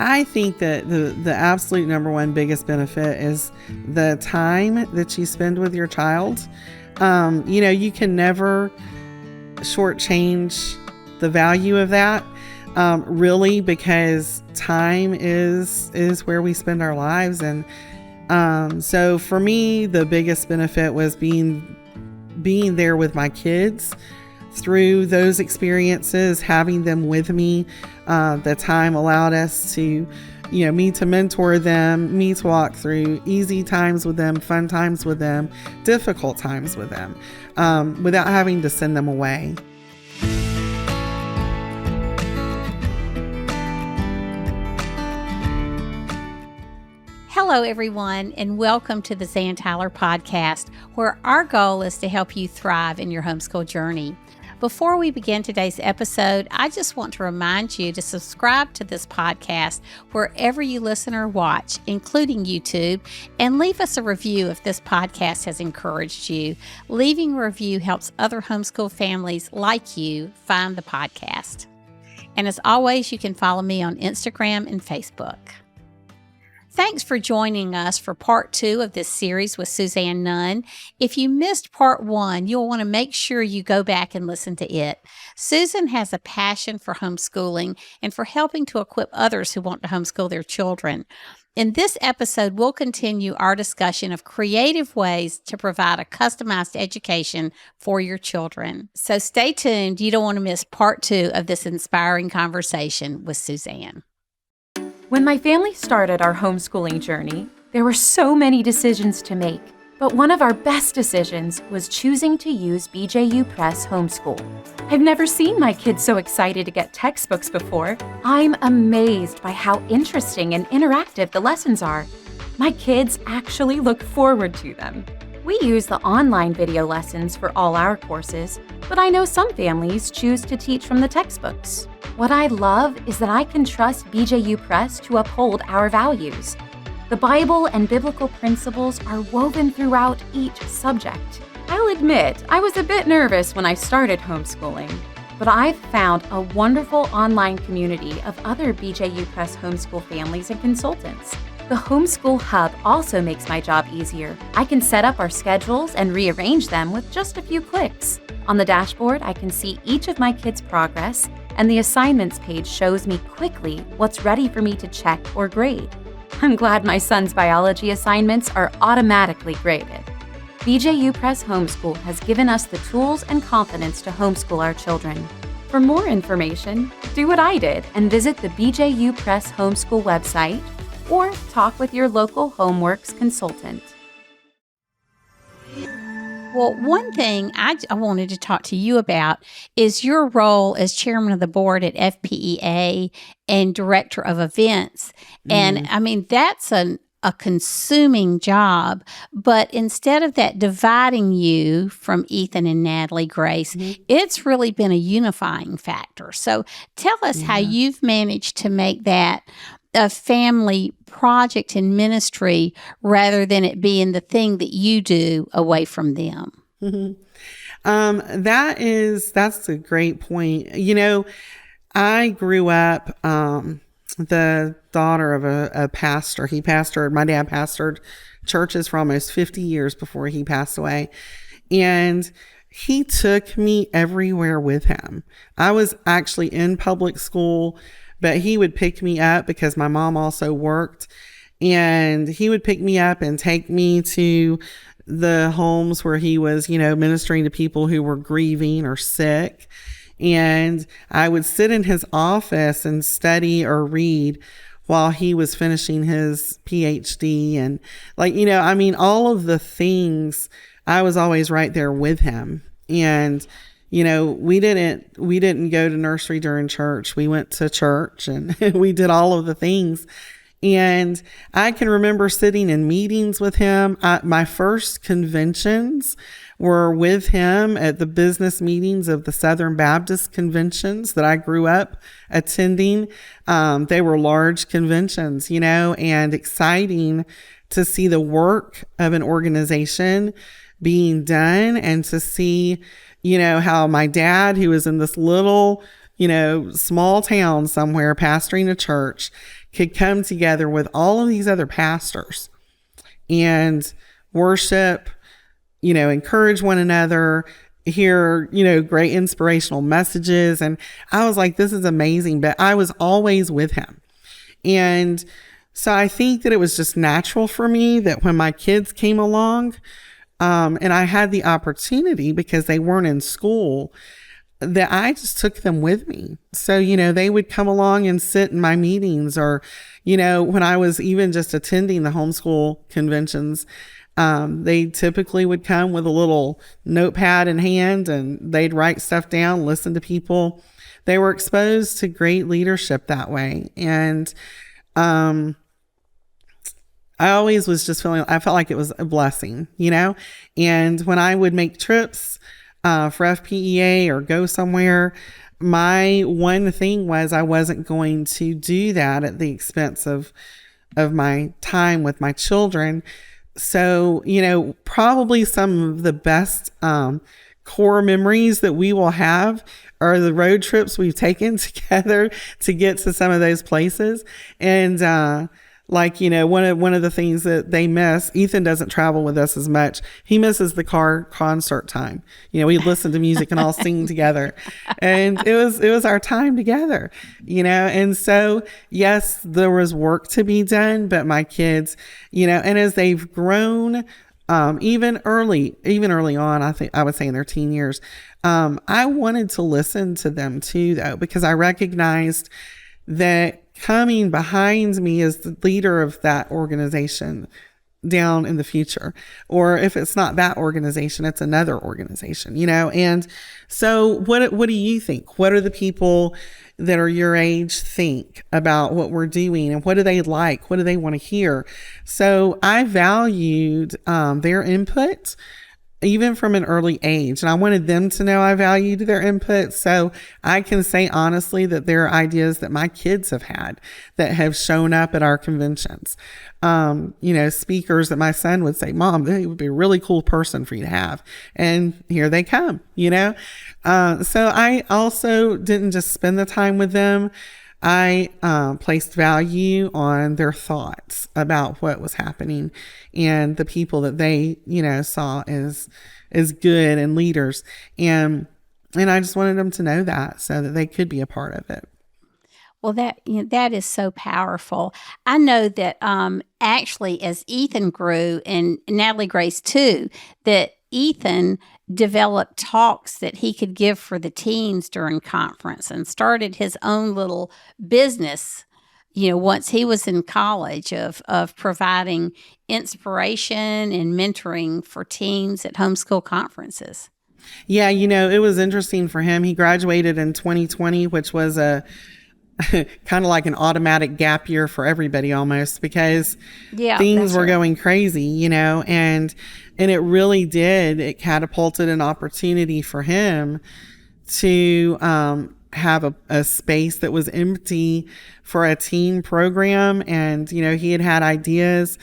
I think that the absolute number one biggest benefit is the time that you spend with your child. You can never shortchange the value of that, really, because time is where we spend our lives. And so for me, the biggest benefit was being there with my kids through those experiences, having them with me. The time allowed us to, me to mentor them, me to walk through easy times with them, fun times with them, difficult times with them, without having to send them away. Hello, everyone, and welcome to the Zan Tyler podcast, where our goal is to help you thrive in your homeschool journey. Before we begin today's episode, I just want to remind you to subscribe to this podcast wherever you listen or watch, including YouTube, and leave us a review if this podcast has encouraged you. Leaving a review helps other homeschool families like you find the podcast. And as always, you can follow me on Instagram and Facebook. Thanks for joining us for part 2 of this series with Suzanne Nunn. If you missed part 1, you'll want to make sure you go back and listen to it. Susan has a passion for homeschooling and for helping to equip others who want to homeschool their children. In this episode, we'll continue our discussion of creative ways to provide a customized education for your children. So stay tuned. You don't want to miss part 2 of this inspiring conversation with Suzanne. When my family started our homeschooling journey, there were so many decisions to make, but one of our best decisions was choosing to use BJU Press Homeschool. I've never seen my kids so excited to get textbooks before. I'm amazed by how interesting and interactive the lessons are. My kids actually look forward to them. We use the online video lessons for all our courses, but I know some families choose to teach from the textbooks. What I love is that I can trust BJU Press to uphold our values. The Bible and biblical principles are woven throughout each subject. I'll admit, I was a bit nervous when I started homeschooling, but I've found a wonderful online community of other BJU Press homeschool families and consultants. The Homeschool Hub also makes my job easier. I can set up our schedules and rearrange them with just a few clicks. On the dashboard, I can see each of my kids' progress, and the assignments page shows me quickly what's ready for me to check or grade. I'm glad my son's biology assignments are automatically graded. BJU Press Homeschool has given us the tools and confidence to homeschool our children. For more information, do what I did and visit the BJU Press Homeschool website or talk with your local HomeWorks consultant. Well, one thing I wanted to talk to you about is your role as chairman of the board at FPEA and director of events. And I mean, that's a consuming job, but instead of that dividing you from Ethan and Natalie Grace, it's really been a unifying factor. So tell us how you've managed to make that a family project in ministry rather than it being the thing that you do away from them. That's a great point. I grew up the daughter of a pastor. My dad pastored churches for almost 50 years before he passed away. And he took me everywhere with him. I was actually in public school, but he would pick me up because my mom also worked, and he would pick me up and take me to the homes where he was, ministering to people who were grieving or sick. And I would sit in his office and study or read while he was finishing his PhD. And all of the things, I was always right there with him. And we didn't go to nursery during church. We went to church and we did all of the things. And I can remember sitting in meetings with him. My first conventions were with him at the business meetings of the Southern Baptist conventions that I grew up attending. They were large conventions, and exciting to see the work of an organization being done, and to see how my dad, who was in this little, small town somewhere pastoring a church, could come together with all of these other pastors and worship, encourage one another, hear, great inspirational messages. And I was like, this is amazing. But I was always with him. And so I think that it was just natural for me that when my kids came along, and I had the opportunity because they weren't in school, that I just took them with me. So, they would come along and sit in my meetings, or, when I was even just attending the homeschool conventions, they typically would come with a little notepad in hand and they'd write stuff down, listen to people. They were exposed to great leadership that way. And, I always was just I felt like it was a blessing, and when I would make trips, for FPEA or go somewhere, my one thing was I wasn't going to do that at the expense of my time with my children. So, probably some of the best, core memories that we will have are the road trips we've taken together to get to some of those places. And, one of the things that they miss, Ethan doesn't travel with us as much. He misses the car concert time. We listen to music and all sing together. And it was our time together, and so, yes, there was work to be done, but my kids, and as they've grown, even early on, I think I would say in their teen years, I wanted to listen to them too, though, because I recognized that coming behind me as the leader of that organization down in the future, or if it's not that organization, it's another organization, and so what do you think? What are the people that are your age think about what we're doing, and what do they like? What do they want to hear? So I valued their input even from an early age. And I wanted them to know I valued their input. So I can say honestly that there are ideas that my kids have had that have shown up at our conventions. Speakers that my son would say, Mom, they would be a really cool person for you to have. And here they come, So I also didn't just spend the time with them. I placed value on their thoughts about what was happening and the people that they, saw as good and leaders. And I just wanted them to know that so that they could be a part of it. Well, that is so powerful. I know that actually as Ethan grew, and Natalie Grace too, that Ethan developed talks that he could give for the teens during conference and started his own little business, once he was in college of providing inspiration and mentoring for teens at homeschool conferences. Yeah, it was interesting for him. He graduated in 2020, which was a kind of like an automatic gap year for everybody almost, because things were going crazy, and it really did. It catapulted an opportunity for him to have a space that was empty for a teen program. And, he had ideas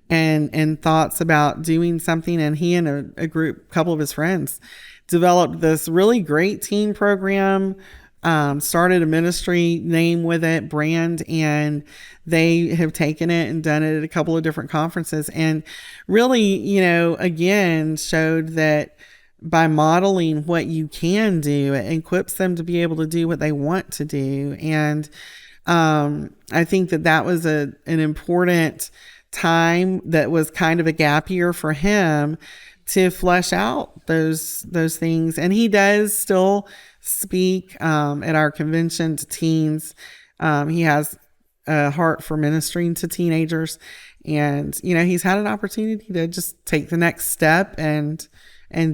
and thoughts about doing something. And he and a couple of his friends developed this really great teen program, started a ministry name with it, brand, and they have taken it and done it at a couple of different conferences, and really, again, showed that by modeling what you can do, it equips them to be able to do what they want to do. And I think that was an important time that was kind of a gap year for him to flesh out those things. And he does still speak at our convention to teens. He has a heart for ministering to teenagers, and he's had an opportunity to just take the next step and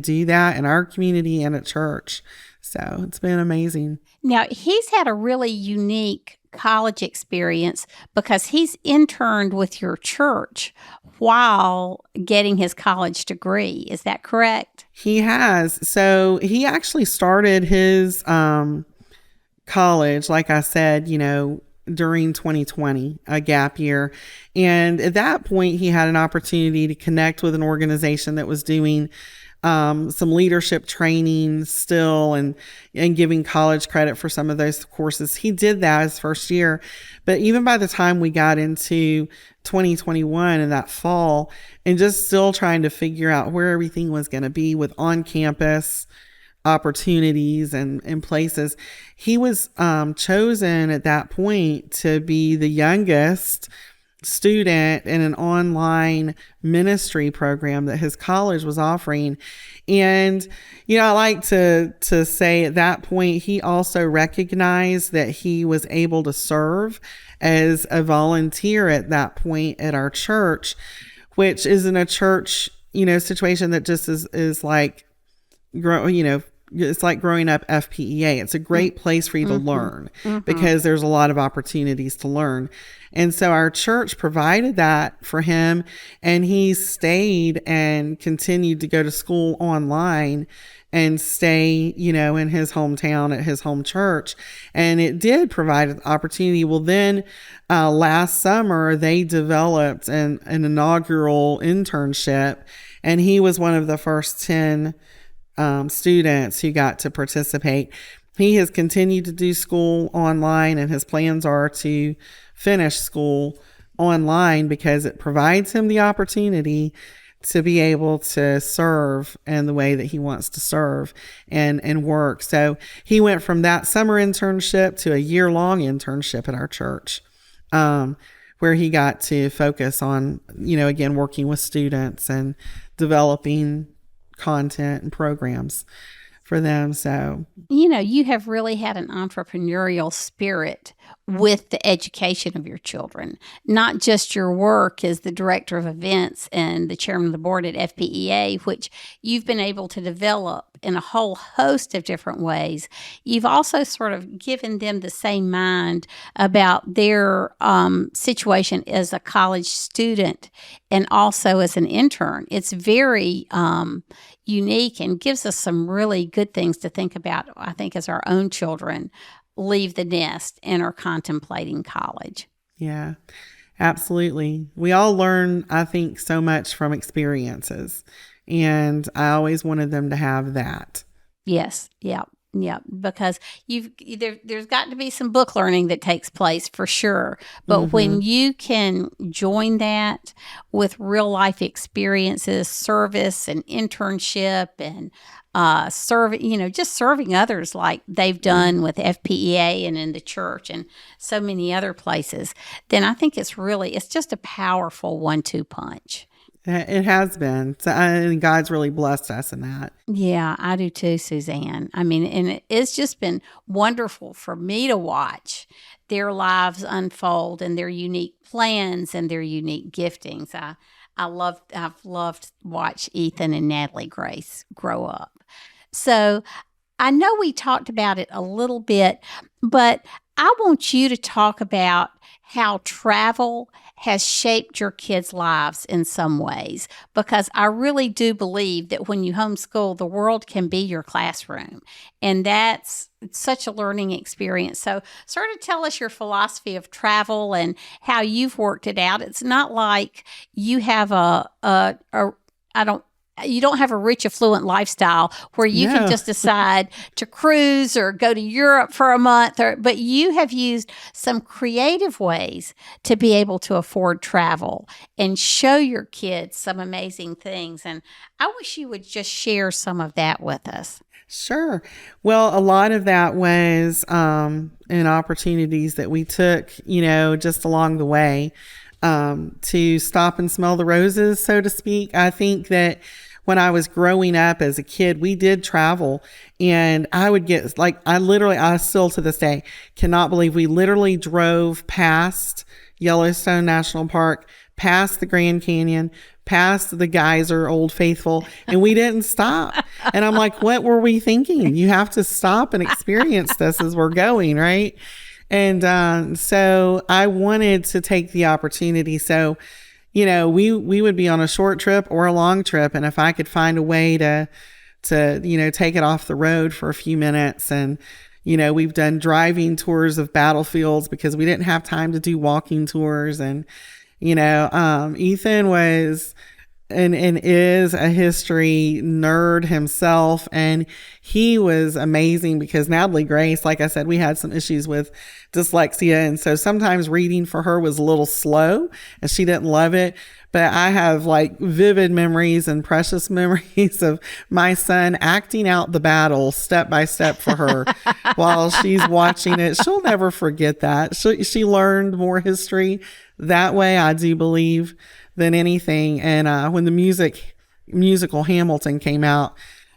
do that in our community and at church. So it's been amazing. Now, he's had a really unique college experience because he's interned with your church while getting his college degree. Is that correct? He has. So he actually started his college, like I said, during 2020, a gap year. And at that point, he had an opportunity to connect with an organization that was doing some leadership training still, and giving college credit for some of those courses. He did that his first year. But even by the time we got into 2021 in that fall, and just still trying to figure out where everything was going to be with on-campus opportunities and places, he was chosen at that point to be the youngest student in an online ministry program that his college was offering. And, I like to say at that point, he also recognized that he was able to serve as a volunteer at that point at our church, which isn't a church, situation that just is like, it's like growing up FPEA. It's a great place for you to learn because there's a lot of opportunities to learn. And so our church provided that for him, and he stayed and continued to go to school online and stay, in his hometown at his home church. And it did provide an opportunity. Well, then last summer, they developed an inaugural internship, and he was one of the first 10 students who got to participate. He has continued to do school online, and his plans are to finish school online because it provides him the opportunity to be able to serve in the way that he wants to serve and work. So he went from that summer internship to a year-long internship at our church, where he got to focus on, again, working with students and developing content and programs for them. So, you have really had an entrepreneurial spirit with the education of your children, not just your work as the director of events and the chairman of the board at FPEA, which you've been able to develop in a whole host of different ways. You've also sort of given them the same mind about their situation as a college student and also as an intern. It's very unique and gives us some really good things to think about, I think, as our own children leave the nest and are contemplating college. Yeah, absolutely. We all learn, I think, so much from experiences, and I always wanted them to have that. Yes. Yeah. Yeah, because there's got to be some book learning that takes place for sure. But when you can join that with real life experiences, service and internship and just serving others like they've done with FPEA and in the church and so many other places, then I think it's just a powerful 1-2 punch. It has been. So, and God's really blessed us in that. Yeah, I do too, Suzanne. I mean, and it's just been wonderful for me to watch their lives unfold and their unique plans and their unique giftings. I've loved watch Ethan and Natalie Grace grow up. So I know we talked about it a little bit, but I want you to talk about how travel has shaped your kids' lives in some ways, because I really do believe that when you homeschool, the world can be your classroom. And that's such a learning experience. So sort of tell us your philosophy of travel and how you've worked it out. It's not like you have you don't have a rich, affluent lifestyle where you can just decide to cruise or go to Europe for a month, but you have used some creative ways to be able to afford travel and show your kids some amazing things. And I wish you would just share some of that with us. Sure. Well, a lot of that was in opportunities that we took, just along the way. To stop and smell the roses, so to speak. I think that when I was growing up as a kid, we did travel, and I would get I still to this day cannot believe we literally drove past Yellowstone National Park, past the Grand Canyon, past the Geyser, Old Faithful, and we didn't stop. And I'm like, what were we thinking? You have to stop and experience this as we're going, right? And so I wanted to take the opportunity. So, we would be on a short trip or a long trip. And if I could find a way to take it off the road for a few minutes. And, we've done driving tours of battlefields because we didn't have time to do walking tours. And, Ethan was and is a history nerd himself. And he was amazing because Natalie Grace, like I said, we had some issues with dyslexia. And so sometimes reading for her was a little slow and she didn't love it. But I have like vivid memories and precious memories of my son acting out the battle step by step for her while she's watching it. She'll never forget that. She learned more history that way, I do believe, than anything. And when the musical Hamilton came out,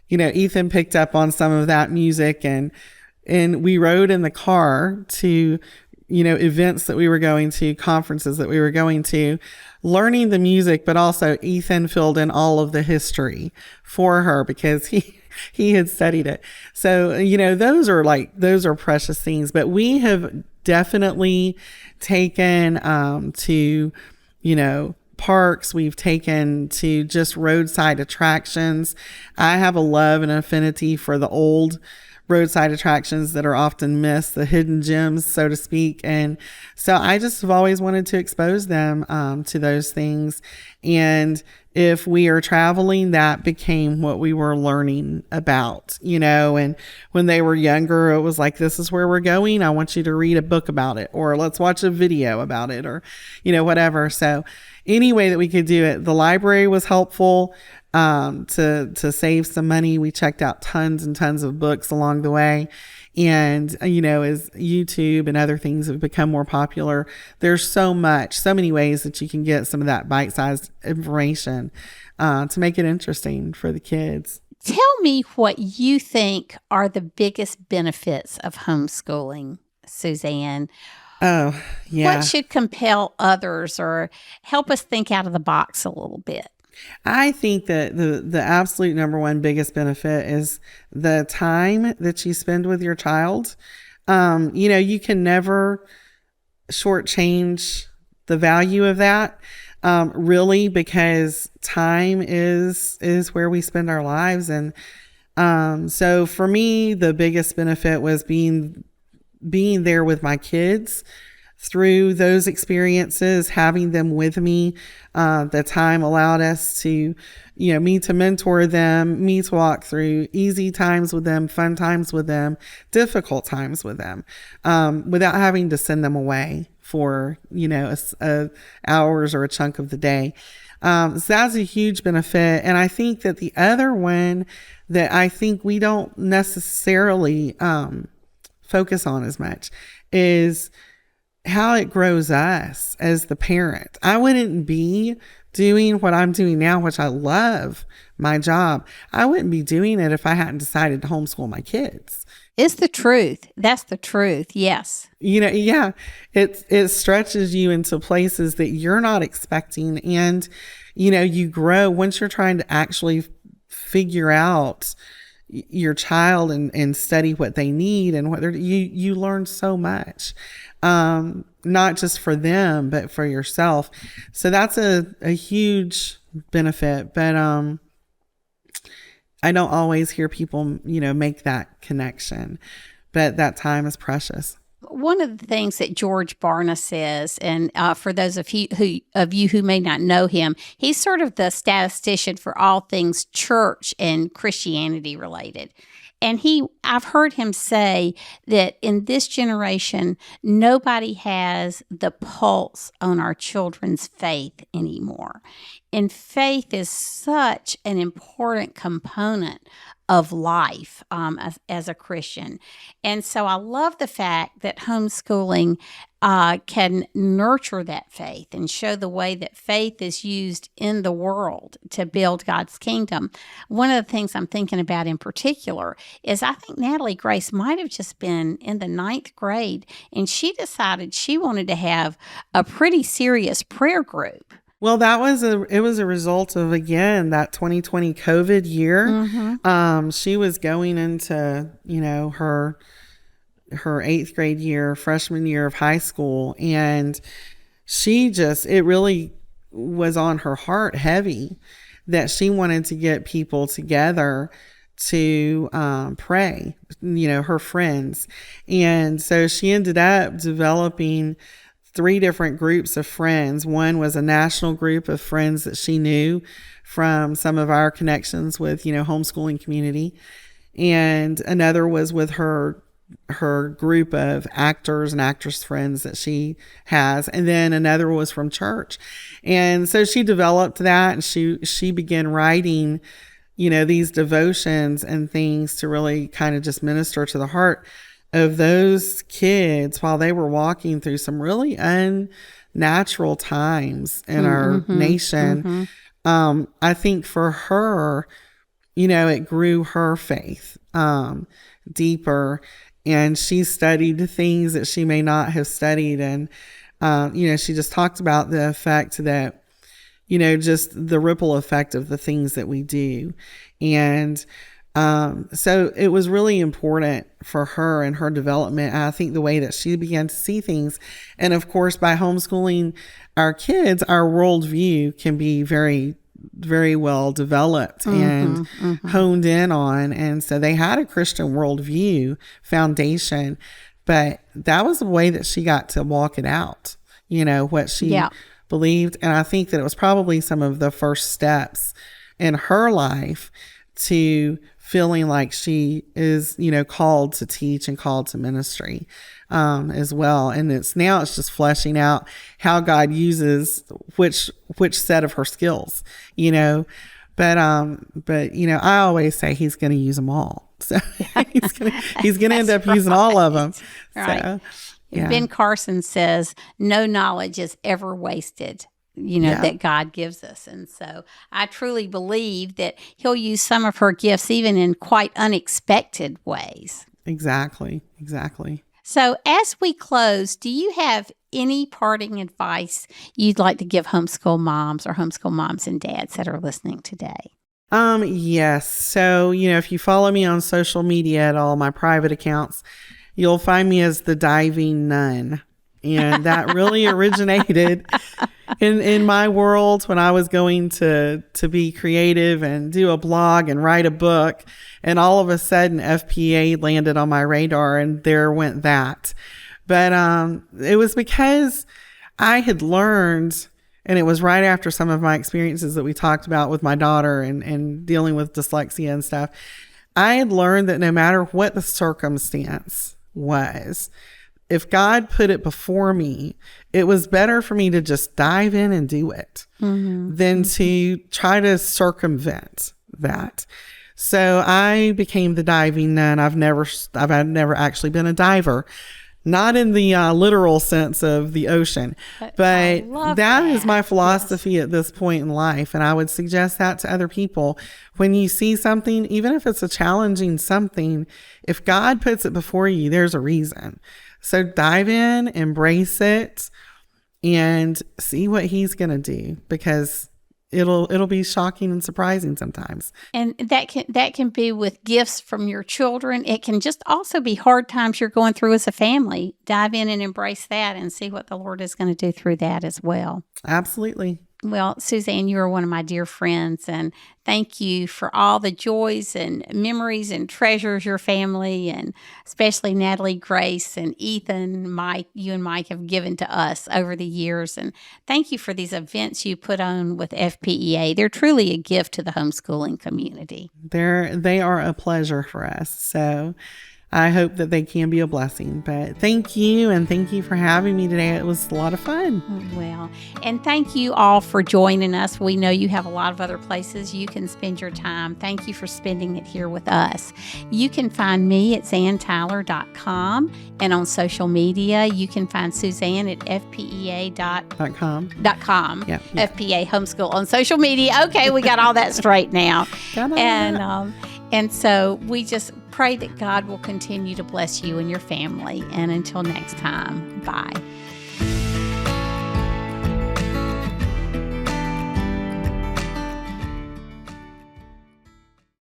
Ethan picked up on some of that music, and we rode in the car to events that we were going to, conferences that we were going to, learning the music, but also Ethan filled in all of the history for her because he had studied it. So, those are precious things, but we have definitely taken, to, parks. We've taken to just roadside attractions. I have a love and affinity for the old roadside attractions that are often missed, the hidden gems, so to speak. And so I just have always wanted to expose them to those things. And if we are traveling, that became what we were learning about, and when they were younger, it was like, this is where we're going. I want you to read a book about it, or let's watch a video about it, or, whatever. So any way that we could do it, the library was helpful. To save some money. We checked out tons and tons of books along the way. And, as YouTube and other things have become more popular, there's so many ways that you can get some of that bite-sized information to make it interesting for the kids. Tell me what you think are the biggest benefits of homeschooling, Suzanne. Oh, yeah. What should compel others or help us think out of the box a little bit? I think that the absolute number one biggest benefit is the time that you spend with your child. You can never shortchange the value of that, really, because time is where we spend our lives. And so for me, the biggest benefit was being there with my kids through those experiences, having them with me. The time allowed us to, me to mentor them, me to walk through easy times with them, fun times with them, difficult times with them, without having to send them away for, hours or a chunk of the day. So that's a huge benefit. And I think that the other one that I think we don't necessarily focus on as much is how it grows us as the parent. I wouldn't be doing what I'm doing now, which I love my job. I wouldn't be doing it if I hadn't decided to homeschool my kids. It's the truth. That's the truth. Yes. Yeah, it stretches you into places that you're not expecting. And, you grow once you're trying to actually figure out your child and study what they need and what you learn so much. Not just for them, but for yourself. So that's a huge benefit, but, I don't always hear people, make that connection, but that time is precious. One of the things that George Barna says, and for those of you who may not know him, he's sort of the statistician for all things church and Christianity related. And I've heard him say that in this generation, nobody has the pulse on our children's faith anymore. And faith is such an important component of life as a Christian. And so I love the fact that homeschooling can nurture that faith and show the way that faith is used in the world to build God's kingdom. One of the things I'm thinking about in particular is I think Natalie Grace might have just been in the 9th grade, and she decided she wanted to have a pretty serious prayer group. Well, it was a result of, again, that 2020 COVID year. Mm-hmm. She was going into, her 8th grade year, freshman year of high school. And it really was on her heart heavy that she wanted to get people together to pray, her friends. And so she ended up developing 3 different groups of friends. One was a national group of friends that she knew from some of our connections with, homeschooling community. And another was with her group of actors and actress friends that she has. And then another was from church. And so she developed that, and she began writing, these devotions and things to really kind of just minister to the heart of those kids while they were walking through some really unnatural times in our nation. I think for her, it grew her faith deeper, and she studied things that she may not have studied. And, she just talked about the effect that, just the ripple effect of the things that we do. And so it was really important for her and her development. I think the way that she began to see things. And of course, by homeschooling our kids, our worldview can be very, very well developed and honed in on. And so they had a Christian worldview foundation, but that was the way that she got to walk it out, what she believed. And I think that it was probably some of the first steps in her life to feeling like she is, called to teach and called to ministry as well. And it's just fleshing out how God uses which set of her skills, But I always say He's going to use them all. So he's gonna end up using all of them. Right. So, Ben Carson says, no knowledge is ever wasted. That God gives us. And so I truly believe that He'll use some of her gifts even in quite unexpected ways. Exactly. So as we close, do you have any parting advice you'd like to give homeschool moms or homeschool moms and dads that are listening today? Yes. So, if you follow me on social media at all, my private accounts, you'll find me as the Diving Nun. And that really originated in my world when I was going to be creative and do a blog and write a book. And all of a sudden, FPA landed on my radar, and there went that. But it was because I had learned, and it was right after some of my experiences that we talked about with my daughter and dealing with dyslexia and stuff. I had learned that no matter what the circumstance was, if God put it before me, it was better for me to just dive in and do it than to try to circumvent that. So I became the Diving Nun. I've never actually been a diver, not in the literal sense of the ocean, but that is my philosophy at this point in life. And I would suggest that to other people. When you see something, even if it's a challenging something, if God puts it before you, there's a reason. So dive in, embrace it, and see what He's going to do, because it'll be shocking and surprising sometimes. And that can be with gifts from your children. It can just also be hard times you're going through as a family. Dive in and embrace that and see what the Lord is going to do through that as well. Absolutely. Well, Suzanne, you are one of my dear friends, and thank you for all the joys and memories and treasures your family, and especially Natalie, Grace, and Ethan, Mike, you and Mike have given to us over the years. And thank you for these events you put on with FPEA. They're truly a gift to the homeschooling community. They are a pleasure for us. So I hope that they can be a blessing. But thank you, and thank you for having me today. It was a lot of fun. Well, and thank you all for joining us. We know you have a lot of other places you can spend your time. Thank you for spending it here with us. You can find me at zantyler.com, and on social media, you can find Suzanne at fpea.com. Yeah. FPA Homeschool on social media. Okay, we got all that straight now. And so we just pray that God will continue to bless you and your family. And until next time, bye.